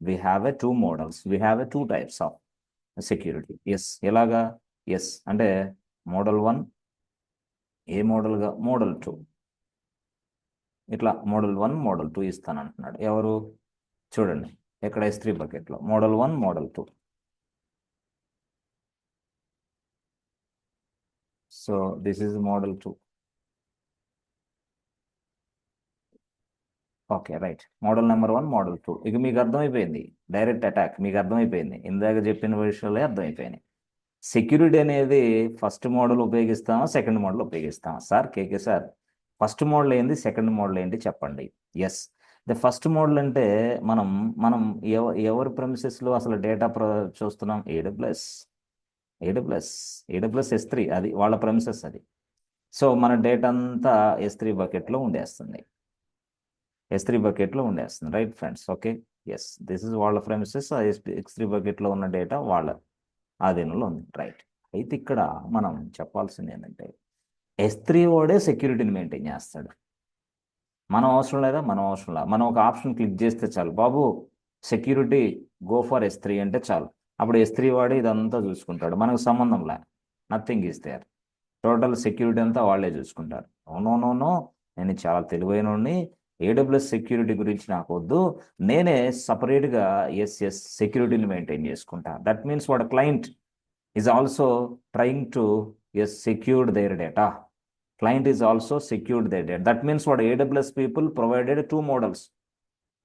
we have a two models, we have a two types of security. Yes, ఎలాగా? Yes అంటే model 1 ఏ మోడల్గా, model 2 ఇట్లా model 1 model 2 ఇస్తాను అంటున్నాడు. ఎవరు చూడండి, ఎక్కడ S3 బకెట్లో model 1 model 2. So this is model 2. Okay, right. Model number 1 model 2. ఇక మీకు అర్థమైపోయింది, డైరెక్ట్ అటాక్ మీకు అర్థమైపోయింది, ఇందాక చెప్పిన విషయాలే అర్థమైపోయినాయి. సెక్యూరిటీ అనేది ఫస్ట్ మోడల్ ఉపయోగిస్తామా, సెకండ్ మోడల్ ఉపయోగిస్తామా? Sir KK sir, first model ఏంటి, సెకండ్ మోడల్ ఏంటి చెప్పండి. ఎస్, ద ఫస్ట్ మోడల్ అంటే మనం మనం ఎవరి ప్రెమిసెస్లో అసలు డేటా చూస్తున్నాం? ఏడబ్ల్యూఎస్ S3, అది వాళ్ళ ప్రెమిసెస్ అది. సో మన డేటా అంతా S3 బకెట్లో ఉండేస్తుంది, right friends? Okay, yes, this is వాళ్ళ ప్రెమిసెస్. S3 బకెట్లో ఉన్న డేటా వాళ్ళ ఆధీనంలో ఉంది, రైట్? అయితే ఇక్కడ మనం చెప్పాల్సింది ఏంటంటే S3 వాడే సెక్యూరిటీని మెయింటైన్ చేస్తాడు. మనం అవసరం లేదా? మనం ఒక ఆప్షన్ క్లిక్ చేస్తే చాలు, బాబు సెక్యూరిటీ గో ఫర్ S3 అంటే చాలు, అప్పుడు S3 వాడే ఇదంతా చూసుకుంటాడు, మనకు సంబంధం లే, nothing is there. Total security అంతా వాళ్ళే చూసుకుంటారు. నో, నేను చాలా తెలివైనోడిని, AWS సెక్యూరిటీ గురించి నాకు వద్దు, నేనే సపరేట్గా సెక్యూరిటీని మెయింటైన్ చేసుకుంటా. దట్ మీన్స్ వాడు client is also trying to secure their data. Client is also secured their data. That means what AWS people provided two models.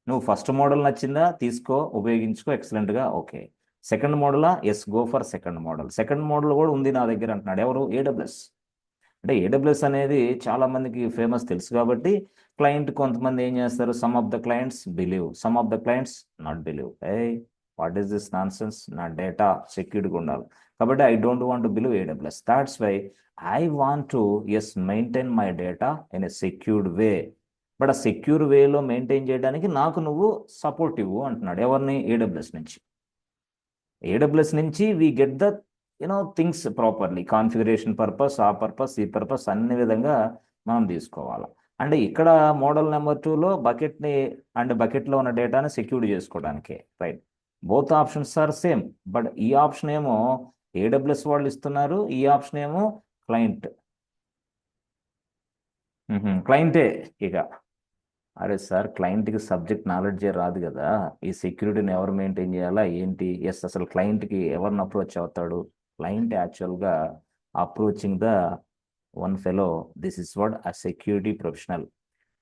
నువ్వు ఫస్ట్ మోడల్ నచ్చిందా, తీసుకో, ఉపయోగించుకో, ఎక్సలెంట్గా, ఓకే. సెకండ్ మోడలా? Yes, go for second model. Second model కూడా ఉంది నా దగ్గర అంటున్నాడు. ఎవరు? AWS. అంటే AWS అనేది చాలా మందికి ఫేమస్ తెలుసు కాబట్టి క్లయింట్ కొంతమంది ఏం చేస్తారు, some of the clients believe, some of the clients not believe. What is this nonsense, నా డేటా సెక్యూర్డ్గా ఉండాలి కాబట్టి I don't want to believe AWS. That's why I want to maintain my data in a secured way. But ఆ secure వేలో maintain చేయడానికి నాకు నువ్వు support ఇవ్వు అంటున్నాడు. ఎవరిని? AWS నుంచి we get the things properly, configuration purpose, ఆ పర్పస్, ఈ పర్పస్, అన్ని విధంగా మనం తీసుకోవాలి. అంటే ఇక్కడ మోడల్ నెంబర్ 2లో బకెట్లో ఉన్న డేటాని సెక్యూర్ చేసుకోవడానికి, right? Both options are same, but ఈ ఆప్షన్ ఏమో AWS వాళ్ళు ఇస్తున్నారు, ఈ ఆప్షన్ ఏమో క్లయింటే. ఇక అరే సార్, క్లయింట్కి సబ్జెక్ట్ నాలెడ్జే రాదు కదా, ఈ సెక్యూరిటీని ఎవరు మెయింటైన్ చేయాలా ఏంటి? అసలు క్లయింట్కి ఎవరిని అప్రోచ్ అవుతాడు? క్లయింట్ యాక్చువల్గా approaching the one fellow, this is what a security professional.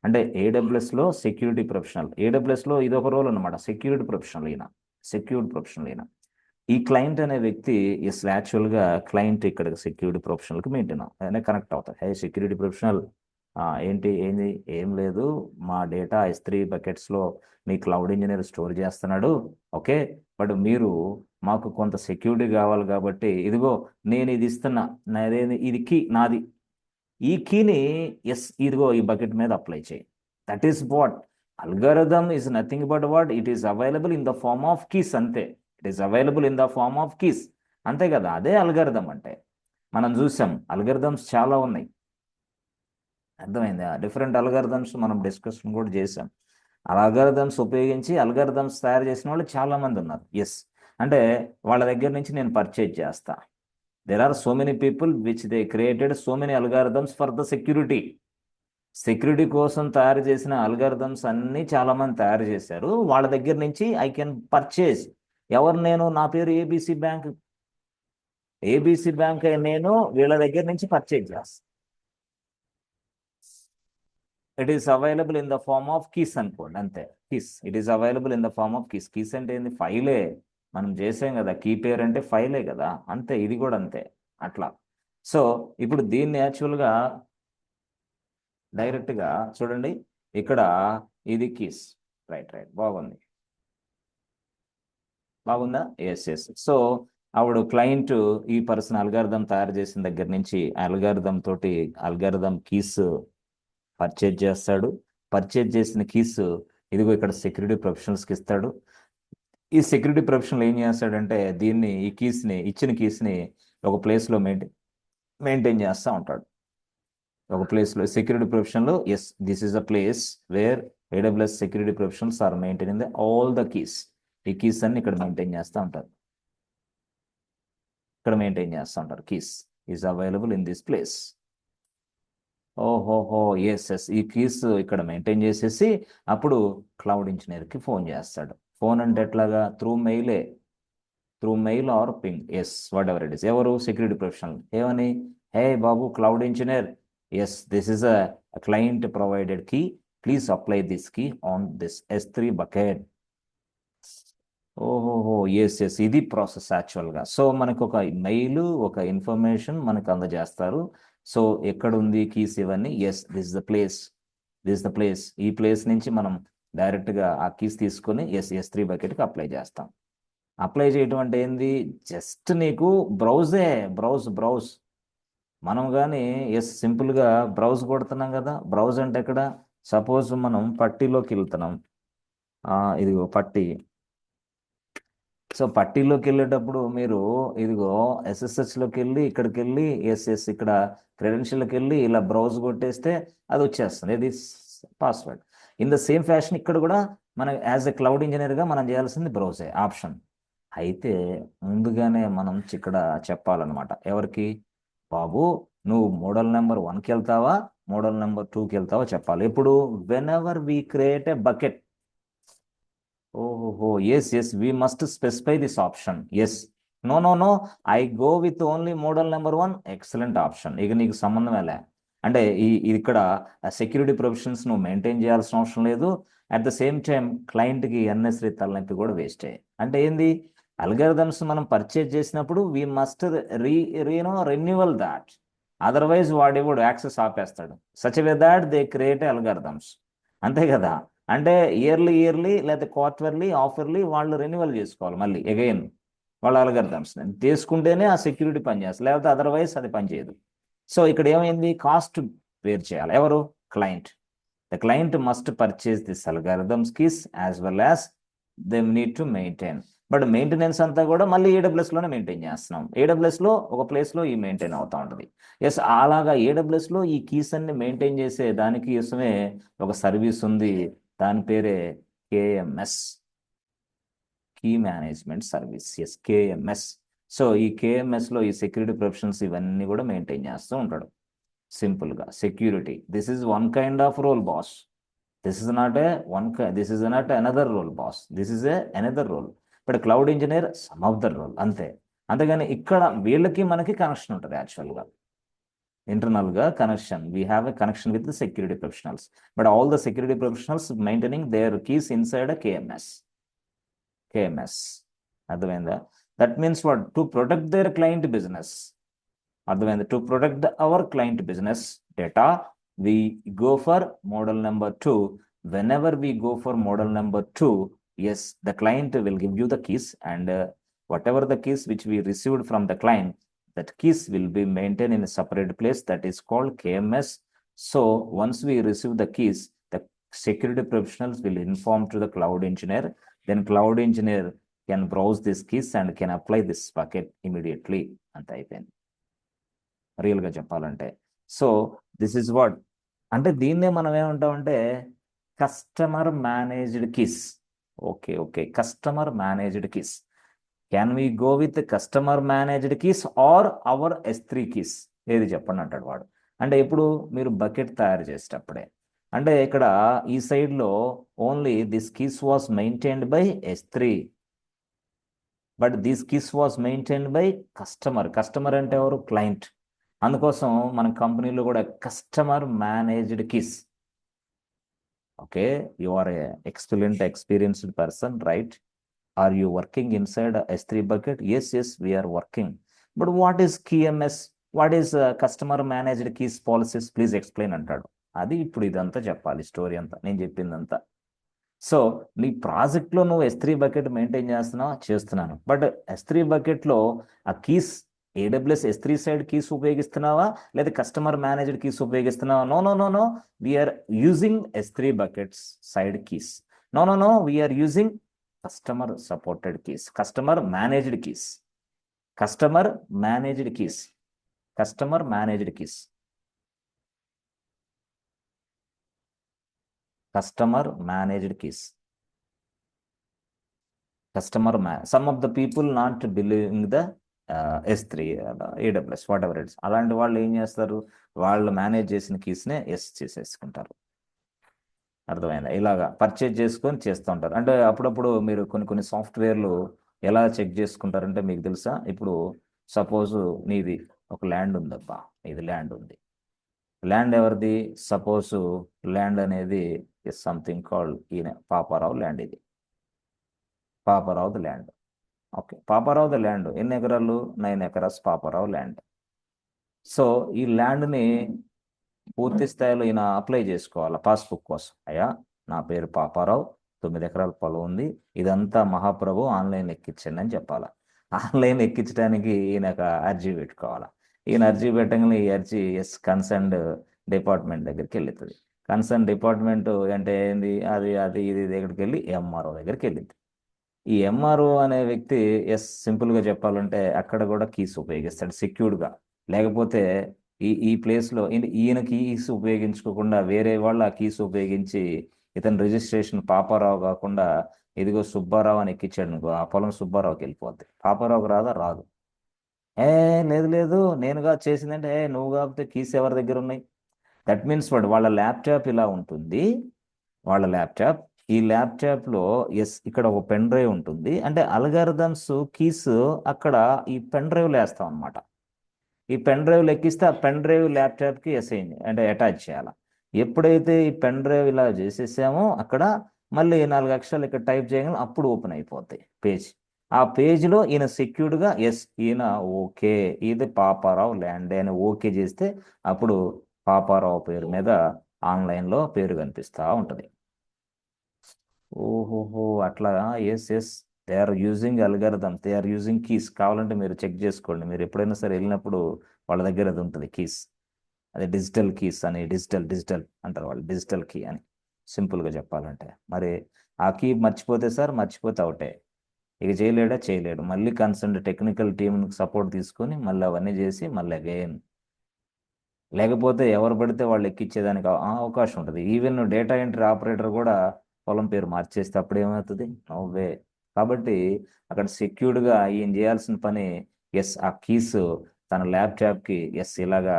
అంటే AWSలో సెక్యూరిటీ ప్రొఫెషనల్, AWSలో ఇది ఒక రోల్ అనమాట, సెక్యూరిటీ ప్రొఫెషనల్ ఈయన. ఈ క్లయింట్ అనే వ్యక్తి యాక్చువల్గా క్లయింట్ ఇక్కడ సెక్యూరిటీ ప్రొఫెషనల్కి మెయింటైన్ కనెక్ట్ అవుతాడు. సెక్యూరిటీ ప్రొఫెషనల్ ఏంటి, ఏం లేదు, మా డేటా S3 బకెట్స్లో మీ క్లౌడ్ ఇంజనీర్ స్టోర్ చేస్తున్నాడు, ఓకే, బట్ మీరు మాకు కొంత సెక్యూరిటీ కావాలి కాబట్టి ఇదిగో నేను ఇది ఇస్తున్నా, ఇది కీ నాది, ఈ కీని ఇదిగో ఈ బకెట్ మీద అప్లై చేయి. That is what algorithm is nothing but what it is available in the form of keys, అంతే. It is available in the form of keys, అంతే కదా? అదే అల్గారిథమ్ అంటే. మనం చూసాం అల్గారిథమ్స్ చాలా ఉన్నాయి, అర్థమైందా? డిఫరెంట్ అల్గారిథమ్స్ మనం డిస్కషన్ కూడా చేసాం. అల్గారిథమ్స్ ఉపయోగించి అల్గారిథమ్స్ తయారు చేసిన వాళ్ళు చాలా మంది ఉన్నారు. అంటే వాళ్ళ దగ్గర నుంచి నేను పర్చేజ్ చేస్తా. there are so many people which they created so many algorithms for the security కోసం తయారు చేసిన అల్గారిథమ్స్ అన్ని చాలా మంది తయారు చేశారు. వాళ్ళ దగ్గర నుంచి ఐ కెన్ పర్చేజ్. నేను నా పేరు ABC బ్యాంక్ నేను వీళ్ళ దగ్గర నుంచి పర్చేజ్ చేస్తాను. It is available in the form of keys అనుకోండి, అంతే. It is available in the form of keys అంటే ఏంది? ఫైలే. మనం చేసాం కదా, కీ పేరు అంటే ఫైలే కదా, అంతే. ఇది కూడా అంతే, అట్లా. సో ఇప్పుడు దీన్ని యాక్చువల్గా డైరెక్ట్గా చూడండి, ఇక్కడ ఇది కీస్, రైట్. బాగుందా? సో అప్పుడు క్లయింట్ ఈ పర్సన్ అల్గారిథం తయారు చేసిన దగ్గర నుంచి అల్గారిథం కీస్ పర్చేజ్ చేస్తాడు. పర్చేజ్ చేసిన కీస్ ఇదిగో ఇక్కడ సెక్యూరిటీ ప్రొఫెషనల్స్కి ఇస్తాడు. ఈ సెక్యూరిటీ ప్రొఫెషనల్ ఏం చేస్తాడంటే ఇచ్చిన కీస్ని ఒక ప్లేస్లో మెయింటైన్ చేస్తూ ఉంటాడు. ఒక ప్లేస్లో security professional, this is a place where AWS security professionals are maintaining all the keys. ఈ కీస్ అన్ని ఇక్కడ మెయింటైన్ చేస్తూ ఉంటారు, ఇక్కడ మెయింటైన్ చేస్తూ ఉంటారు. Keys is available in this place. ఓహోహో, ఎస్, ఈ కీస్ ఇక్కడ మెయింటైన్ చేసేసి అప్పుడు క్లౌడ్ ఇంజనీర్కి ఫోన్ చేస్తాడు. ఫోన్ అంటే ఎట్లాగా? త్రూ మెయిలే, through mail or ping, yes, whatever it is. ఎవరు? Security professional. ఏమని? హే బాబు cloud engineer, yes, this is a client provided key, please apply this key on this S3 bucket. ఓహోహో, yes, ఇది process యాక్చువల్గా. So మనకు ఒక mail, ఒక information మనకు అందజేస్తారు. సో ఎక్కడ ఉంది కీస్ ఇవన్నీ? Yes, this is the place, this is the place. ఈ ప్లేస్ నుంచి మనం డైరెక్ట్గా ఆ కీస్ తీసుకొని S3 బకెట్కి అప్లై చేస్తాం. అప్లై చేయటం అంటే ఏంది? జస్ట్ నీకు బ్రౌజే, బ్రౌజ్. మనం కానీ సింపుల్గా బ్రౌజ్ కొడుతున్నాం కదా. బ్రౌజ్ అంటే ఎక్కడ? సపోజ్ మనం పట్టీలోకి వెళ్తున్నాం, ఇదిగో పట్టీ. సో పట్టీలోకి వెళ్ళేటప్పుడు మీరు ఇదిగో SSHలోకి వెళ్ళి ఇక్కడికి వెళ్ళి ఇక్కడ క్రెడెన్షియల్కి వెళ్ళి ఇలా బ్రౌజ్ కొట్టేస్తే అది వచ్చేస్తుంది, ఇది password. In the same fashion ఇక్కడ కూడా మనం యాజ్ ఎ క్లౌడ్ ఇంజనీర్గా మనం చేయాల్సింది బ్రౌజే ఆప్షన్. అయితే ముందుగానే మనం ఇక్కడ చెప్పాలన్నమాట. ఎవరికి? బాబు నువ్వు మోడల్ నెంబర్ 1కి వెళ్తావా, మోడల్ నెంబర్ 2కి వెళ్తావా చెప్పాలి. ఎప్పుడు? Whenever we create a bucket. ఓహో, yes, we must specify this option. Yes, no, I go with only model number 1. Excellent option. ఇక నీకు సంబంధమే లే. అంటే ఇక్కడ సెక్యూరిటీ ప్రొవిజన్స్ నువ్వు మెయింటైన్ చేయాల్సిన అవసరం లేదు. అట్ ద సేమ్ టైం క్లయింట్కి ఎన్ఎస్రీ తలనొప్పి కూడా వేస్ట్. అంటే ఏంది? అల్గారిథమ్స్ మనం పర్చేజ్ చేసినప్పుడు we must renewal that, otherwise వాడు యాక్సెస్ ఆపేస్తాడు. Such way that they create algorithms. అంతే కదా. అంటే ఇయర్లీ లేకపోతే క్వార్టర్లీ, హాఫర్లీ వాళ్ళు రెన్యువల్ చేసుకోవాలి మళ్ళీ అగైన్ వాళ్ళ అల్గారిథమ్స్ తీసుకుంటేనే ఆ సెక్యూరిటీ పనిచేస్తుంది, లేకపోతే అదర్వైజ్ అది పనిచేయదు. సో ఇక్కడ ఏమైంది? కాస్ట్ వేర్ చేయాలి. ఎవరు? Client. The client must purchase this algorithms keys as well as they need to maintain. But maintenance అంతా కూడా మళ్ళీ AWSలోనే మెయింటైన్ చేస్తున్నాం. AWSలో ఒక ప్లేస్లో ఈ మెయింటైన్ అవుతూ ఉంటుంది. ఎస్, అలాగా AWSలో ఈ కీస్ అన్ని మెయింటైన్ చేసే దానికి కోసమే ఒక సర్వీస్ ఉంది. దాని పేరే KMS, key management service. Yes, KMS. So ఈ KMSలో ఈ సెక్యూరిటీ ప్రొఫెషనల్స్ ఇవన్నీ కూడా మెయింటైన్ చేస్తూ ఉంటాడు. సింపుల్గా security, this is one kind of role boss. This is not this is not another role boss, this is another role. But cloud engineer some of the role అంతే. అంతేగాని ఇక్కడ వీళ్ళకి మనకి కనెక్షన్ ఉంటుంది యాక్చువల్గా. ఇంటర్నల్గా connection, we have a connection with the security professionals. But all the security professionals maintaining their keys inside KMS. అర్థమైందా? That means what? To protect their client business. అర్థమైంది? To protect our client business data, we go for model number 2. Whenever we go for model number 2, yes, the client will give you the keys, and whatever the keys which we received from the client, that keys will be maintained in a separate place that is called KMS. So once we receive the keys, the security professionals will inform to the cloud engineer. Then cloud engineer can browse these keys and can apply this bucket immediately. అంత అయిపోయింది రియల్గా చెప్పాలంటే. So this is what, అంటే దీన్నే మనం ఏమంటామంటే customer managed keys. Okay, customer managed keys. Can we go with customer managed keys or our S3 keys? ఏది చెప్పండి అంటాడు వాడు. అంటే ఇప్పుడు మీరు బకెట్ తయారు చేసేటప్పుడే, అంటే ఇక్కడ ఈ సైడ్లో only this keys was maintained by S3, but this keys was maintained by customer అంటే ఎవరు? క్లయింట్. అందుకోసం మన కంపెనీలో కూడా customer managed keys. Okay, you are a experienced person, right? Are you working inside S3 bucket? Yes, we are working. But what is KMS? What is customer managed keys policies? Please explain అంటాడు. అది ఇప్పుడు ఇదంతా చెప్పాలి, story అంతా, నేను చెప్పిందంతా. So నీ ప్రాజెక్ట్లో నువ్వు S3 బకెట్ మెయింటైన్ చేస్తున్నాను. బట్ S3 బకెట్లో ఆ keys AWS S3 side keys ఉపయోగిస్తున్నావా, లేదా కస్టమర్ మేనేజ్డ్ కీస్ ఉపయోగిస్తున్నావా? No, we are using S3 buckets side keys. No, we are using customer supported keys, customer managed keys, customer managed keys, customer managed keys, customer managed keys. Customer some of the people not believing the S3 AWS whatever it's, అలాంటి వాళ్ళు ఏం చేస్తారు, వాళ్ళు manage చేసిన కీస్నే yes చేసేసుకుంటారు. అర్థమైందా? ఇలాగా purchase చేసుకొని చేస్తూ ఉంటారు. అంటే అప్పుడప్పుడు మీరు కొన్ని సాఫ్ట్వేర్లు ఎలా చెక్ చేసుకుంటారంటే మీకు తెలుసా, ఇప్పుడు సపోజ్ నీది ఒక ల్యాండ్ ఉందబ్బా, ఇది ల్యాండ్ ఉంది, ల్యాండ్ ఎవరిది, సపోజ్ ల్యాండ్ అనేది ఇస్ సంథింగ్ కాల్డ్ ఈయన పాపారావు ల్యాండ్, ఇది Paparao the land. Okay, Paparao the land ఎన్ని ఎకరాలు, 9 ఎకరాస్ పాపారావు ల్యాండ్. సో ఈ ల్యాండ్ని పూర్తి స్థాయిలో ఈయన అప్లై చేసుకోవాలి పాస్బుక్ కోసం. అయ్యా నా పేరు పాపారావు, 9 ఎకరాల పొలం ఉంది, ఇదంతా మహాప్రభు ఆన్లైన్ ఎక్కించండి అని చెప్పాలి. ఆన్లైన్ ఎక్కించడానికి ఈయన ఒక అర్జీ పెట్టుకోవాలి. ఈయన అర్జీ పెట్టగానే ఈ అర్జీ కన్సర్న్డ్ డిపార్ట్మెంట్ దగ్గరికి వెళ్తుంది. కన్సర్న్ డిపార్ట్మెంట్ అంటే ఏంది, అది అది ఇది దగ్గరికి వెళ్ళి ఎంఆర్ఓ దగ్గరికి వెళ్ళింది. ఈ ఎంఆర్ఓ అనే వ్యక్తి సింపుల్గా చెప్పాలంటే అక్కడ కూడా కీస్ ఉపయోగిస్తాడు సెక్యూర్డ్గా. లేకపోతే ఈ ప్లేస్లో ఈయన కీస్ ఉపయోగించుకోకుండా వేరే వాళ్ళు ఆ కీస్ ఉపయోగించి ఇతని రిజిస్ట్రేషన్ పాపారావు కాకుండా ఇదిగో సుబ్బారావు అని ఎక్కించాడు అనుకో, ఆ పొలం సుబ్బారావుకి వెళ్ళిపోద్ది. పాపారావుకి రాదా? రాదు. ఏ లేదు లేదు నేనుగా చేసిందంటే, నువ్వు కాకపోతే కీస్ ఎవరి దగ్గర ఉన్నాయి? దట్ మీన్స్ వాళ్ళ ల్యాప్టాప్ ఇలా ఉంటుంది, వాళ్ళ ల్యాప్టాప్. ఈ ల్యాప్టాప్లో ఇక్కడ ఒక పెన్ డ్రైవ్ ఉంటుంది. అంటే అల్గారిథమ్స్ కీస్ అక్కడ ఈ పెన్ డ్రైవ్లో వేస్తాం అనమాట. ఈ పెన్ డ్రైవ్ ఎక్కిస్తే ఆ పెన్ డ్రైవ్ ల్యాప్టాప్కి అసైన్ అంటే అటాచ్ చేయాలి. ఎప్పుడైతే ఈ పెన్ డ్రైవ్ ఇలా చేసేసామో అక్కడ మళ్ళీ 4 అక్షరాలు ఇక్కడ టైప్ చేయగానే అప్పుడు ఓపెన్ అయిపోతాయి పేజ్. ఆ పేజ్లో ఈయన సెక్యూర్డ్గా ఈయన ఓకే ఇది పాపారావు ల్యాండ్ అని ఓకే చేస్తే అప్పుడు పాపారావు పేరు మీద ఆన్లైన్లో పేరు కనిపిస్తూ ఉంటుంది. ఓహోహో అట్లా. They are using algorithm, they are using keys. కావాలంటే మీరు చెక్ చేసుకోండి, మీరు ఎప్పుడైనా సరే వెళ్ళినప్పుడు వాళ్ళ దగ్గర అది ఉంటుంది కీస్. అదే డిజిటల్ కీస్ అని, డిజిటల్ అంటారు వాళ్ళు, డిజిటల్ కీ అని సింపుల్గా చెప్పాలంటే. మరి ఆ కీ మర్చిపోతే సార్, మర్చిపోతే అవుటే, ఇక చేయలేడు. మళ్ళీ కన్సర్న్ టెక్నికల్ టీమ్ సపోర్ట్ తీసుకొని మళ్ళీ అవన్నీ చేసి మళ్ళీ అగైన్. లేకపోతే ఎవరు పడితే వాళ్ళు ఎక్కించేదానికి అవకాశం ఉంటుంది. ఈవెన్ డేటా ఎంట్రీ ఆపరేటర్ కూడా పొలం పేరు మార్చేస్తే అప్పుడు ఏమవుతుంది? నవ్వే. కాబట్టి అక్కడ సెక్యూర్డ్గా ఈయన చేయాల్సిన పని ఆ కీస్ తన ల్యాప్టాప్కి ఇలాగా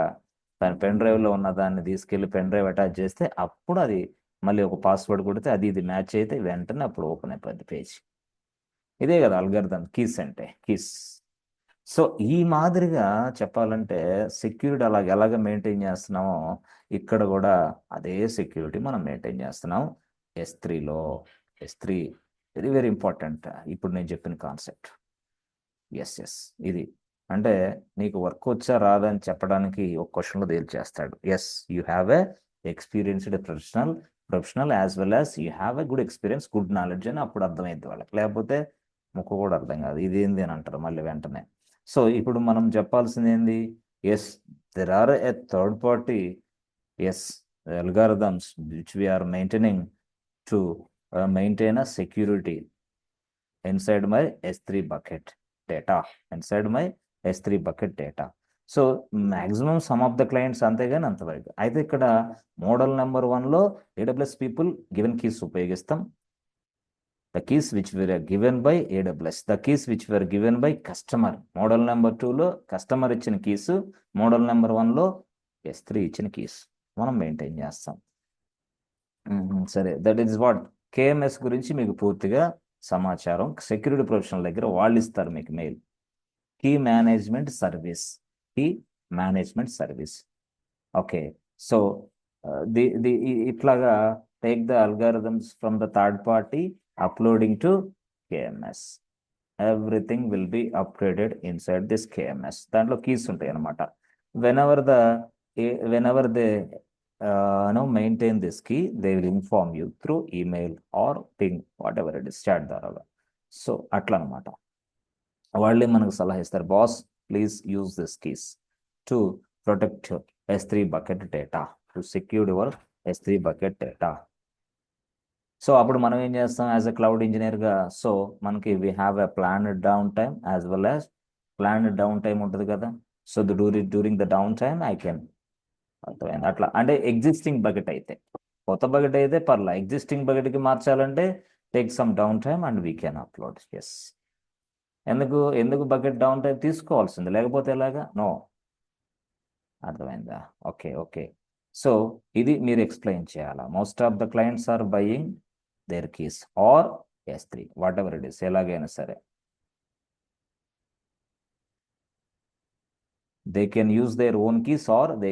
తన పెన్ డ్రైవ్లో ఉన్న దాన్ని తీసుకెళ్ళి పెన్ డ్రైవ్ అటాచ్ చేస్తే అప్పుడు అది మళ్ళీ ఒక పాస్వర్డ్ కొడితే అది ఇది మ్యాచ్ అయితే వెంటనే అప్పుడు ఓపెన్ అయిపోద్ది పేజ్. ఇదే కదా అల్గారిథం కీస్ అంటే, కీస్. సో ఈ మాదిరిగా చెప్పాలంటే సెక్యూరిటీ ఎలాగ మెయింటైన్ చేస్తున్నామో ఇక్కడ కూడా అదే సెక్యూరిటీ మనం మెయింటైన్ చేస్తున్నాం S3లో. S3 వెరీ వెరీ ఇంపార్టెంట్ ఇప్పుడు నేను చెప్పిన కాన్సెప్ట్. ఎస్ ఇది అంటే నీకు వర్క్ వచ్చా రాదా అని చెప్పడానికి ఒక క్వశ్చన్లో తేల్చేస్తాడు. You have a experienced professional as well as you have a good experience, good knowledge అని అప్పుడు అర్థమైంది వాళ్ళకి. లేకపోతే ముక్కు కూడా అర్థం కాదు, ఇది ఏంది అని అంటారు మళ్ళీ వెంటనే. సో ఇప్పుడు మనం చెప్పాల్సింది ఏంది? There are a third party algorithms which we are maintaining to maintain a security inside my S3 bucket data. So maximum some of the clients అంతేగాని అంతవరకు. అయితే ఇక్కడ మోడల్ నెంబర్ 1లో AWS పీపుల్ గివెన్ కీస్ ఉపయోగిస్తాం. The keys which were given by AWS, the keys which were given by customer. Model number 2లో customer ఇచ్చిన keys, model number 1లో S3 ఇచ్చిన keys మనం మెయింటైన్ చేస్తాం. సరే, దట్ ఈస్ వాట్ KMS గురించి మీకు పూర్తిగా సమాచారం సెక్యూరిటీ ప్రొఫెషనల్ దగ్గర వాళ్ళు ఇస్తారు మీకు mail. Key management service. Okay, so ఇట్లాగా take the algorithms from the third party, uploading to KMS. Everything will be upgraded inside this KMS. దాంట్లో కీస్ ఉంటాయి అన్నమాట. whenever they maintain this key, they will inform you through email or ping, whatever it is, chat ద్వారా. So అట్లా అనమాట. వాళ్ళే మనకు సలహా ఇస్తారు, boss please use this keys to protect S3 bucket data, to secure your S3 bucket data. So అప్పుడు మనం ఏం చేస్తాం యాజ్ ఎ క్లౌడ్ ఇంజనీర్గా? సో మనకి we have a planned down time as well as planned down time ఉంటుంది కదా. So during the down time I can అర్థమైంది అట్లా. అంటే ఎగ్జిస్టింగ్ బకెట్ అయితే, కొత్త బకెట్ అయితే పర్లా, ఎగ్జిస్టింగ్ బకెట్కి మార్చాలంటే take some down time and we can upload. Yes. ఎందుకు బకెట్ డౌన్ టైం తీసుకోవాల్సింది, లేకపోతే ఎలాగా? నో. అర్థమైందా? Okay okay. సో ఇది మీరు ఎక్స్ప్లెయిన్ చేయాలా. Most of the clients are buying their keys are S3, whatever it is, ఎలాగైనా సరే. They can use their own keys are they